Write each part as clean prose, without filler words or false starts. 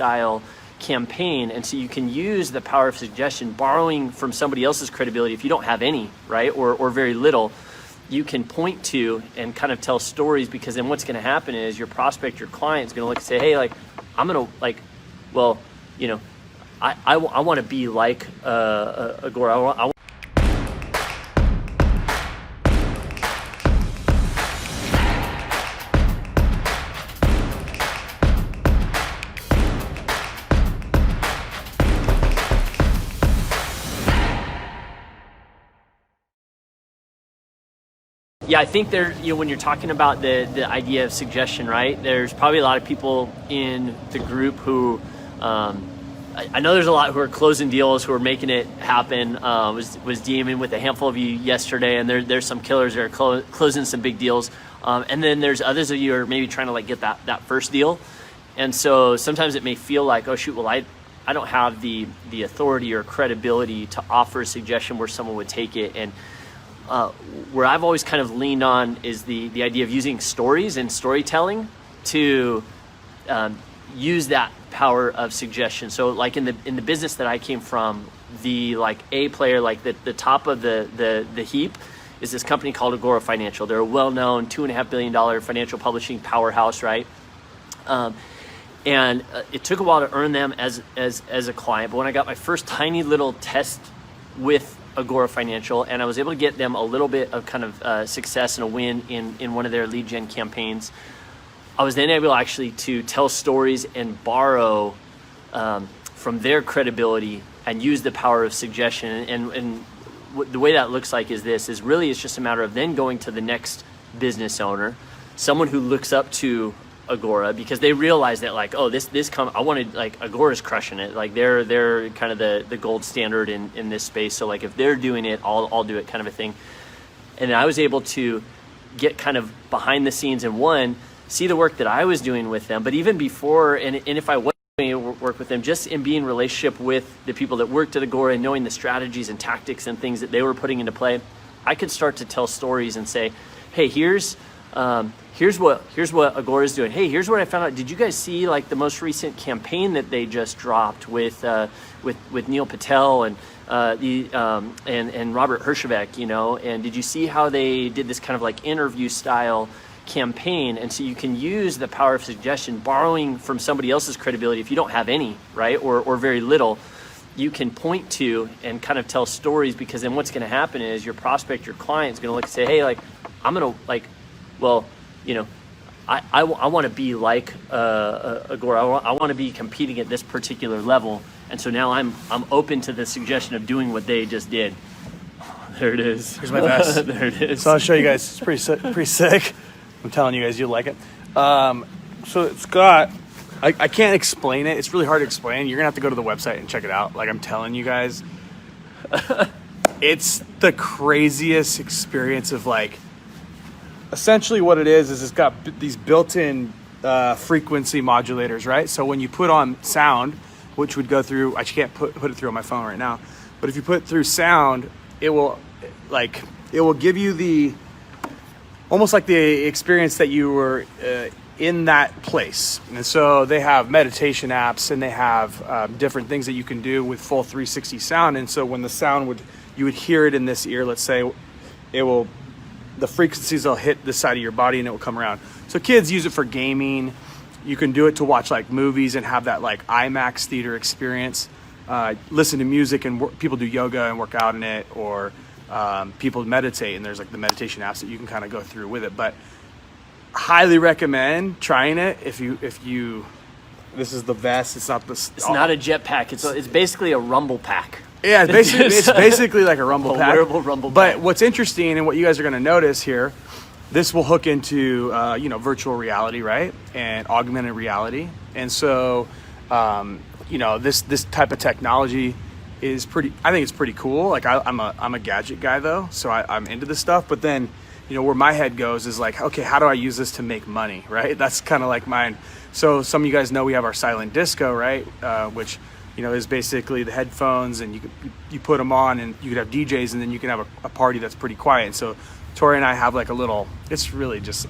style campaign. And so you can use the power of suggestion, borrowing from somebody else's credibility. If you don't have any, right, or very little, you can point to and kind of tell stories, because then what's going to happen is your prospect, your client is going to look and say, hey, like, I'm going to, like, well, you know, I want to be like Agora. Yeah, I think there, you know, when you're talking about the idea of suggestion, right, there's probably a lot of people in the group who, I know there's a lot who are closing deals, who are making it happen. Was DMing with a handful of you yesterday, and there's some killers that are closing some big deals. And then there's others of you who are maybe trying to like get that first deal. And so sometimes it may feel like, oh shoot, well I don't have the authority or credibility to offer a suggestion where someone would take it. And where I've always kind of leaned on is the idea of using stories and storytelling to use that power of suggestion. So like in the business that I came from, the like A player, like the top of the heap is this company called Agora Financial. They're a well-known $2.5 billion financial publishing powerhouse, right? And it took a while to earn them as a client. But when I got my first tiny little test with Agora Financial, and I was able to get them a little bit of kind of success and a win in one of their lead gen campaigns, I was then able actually to tell stories and borrow from their credibility and use the power of suggestion. And the way that looks like is really it's just a matter of then going to the next business owner, someone who looks up to Agora, because they realize that like, oh, I wanted, like, Agora's crushing it. Like they're kind of the gold standard in this space. So like if they're doing it, I'll do it, kind of a thing. And I was able to get kind of behind the scenes and see the work that I was doing with them. But even before, and if I wasn't doing work with them, just in being in relationship with the people that worked at Agora and knowing the strategies and tactics and things that they were putting into play, I could start to tell stories and say, hey, here's what Agora is doing. Hey, here's what I found out. Did you guys see like the most recent campaign that they just dropped with Neil Patel and Robert Herjavec, you know? And did you see how they did this kind of like interview style campaign? And so you can use the power of suggestion, borrowing from somebody else's credibility. If you don't have any, right, or very little, you can point to and kind of tell stories, because then what's going to happen is your prospect, your client is going to look and say, hey, like, I'm going to, like, well, you know, I want to be like Agora. I want to be competing at this particular level, and so now I'm open to the suggestion of doing what they just did. There it is. Here's my vest. There it is. So I'll show you guys. It's pretty sick. I'm telling you guys, you'll like it. So it's got. I can't explain it. It's really hard to explain. You're gonna have to go to the website and check it out. Like I'm telling you guys, it's the craziest experience of like. Essentially what it is it's got these built-in frequency modulators, right? So when you put on sound, which would go through, I can't put it through on my phone right now, but if you put it through sound, it will give you almost like the experience that you were in that place. And so they have meditation apps, and they have different things that you can do with full 360 sound. And so when the sound you would hear it in this ear, let's say, the frequencies will hit the side of your body and it will come around. So kids use it for gaming. You can do it to watch like movies and have that like IMAX theater experience. Listen to music, and people do yoga and work out in it, or people meditate, and there's like the meditation apps that you can kind of go through with it. But highly recommend trying it if you. This is the vest. It's not the. It's not a jetpack. It's basically a rumble pack. Yeah, it's basically like a rumble pack. Wearable rumble pack. But what's interesting, and what you guys are going to notice here, this will hook into virtual reality, right, and augmented reality. And so this type of technology is pretty. I think it's pretty cool. Like I'm a gadget guy though, so I'm into this stuff. But then where my head goes is like, okay, how do I use this to make money, right? That's kind of like mine. So some of you guys know we have our silent disco, right, which is basically the headphones, and you put them on, and you could have DJs, and then you can have a party that's pretty quiet. And so Tori and I have like a little, it's really just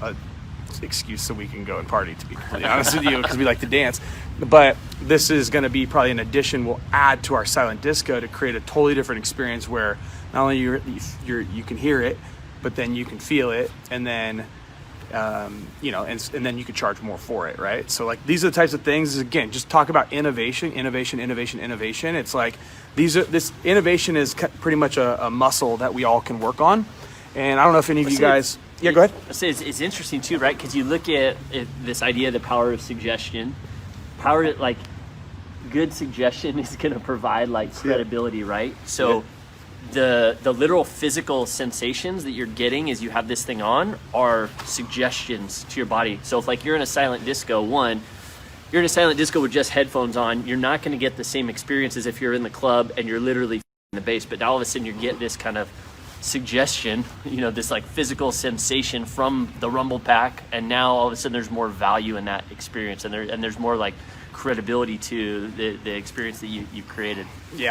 excuse so we can go and party, to be completely honest with you, because we like to dance. But this is going to be probably an addition we'll add to our silent disco to create a totally different experience where not only you can hear it, but then you can feel it, and then you know, and then you could charge more for it, right? So like these are the types of things. Again, just talk about innovation. It's like this innovation is pretty much a muscle that we all can work on. And I don't know if any of you guys. Yeah, go ahead. I say it's interesting too, right? Because you look at this idea of the power of suggestion. Like good suggestion is going to provide like credibility, right? So the literal physical sensations that you're getting as you have this thing on are suggestions to your body. So if like you're in a silent disco, you're in a silent disco with just headphones on, you're not going to get the same experience as if you're in the club and you're literally in the bass. But now all of a sudden you get this kind of suggestion, you know, this like physical sensation from the rumble pack, and now all of a sudden there's more value in that experience, and there's more like credibility to the experience that you created. Yeah.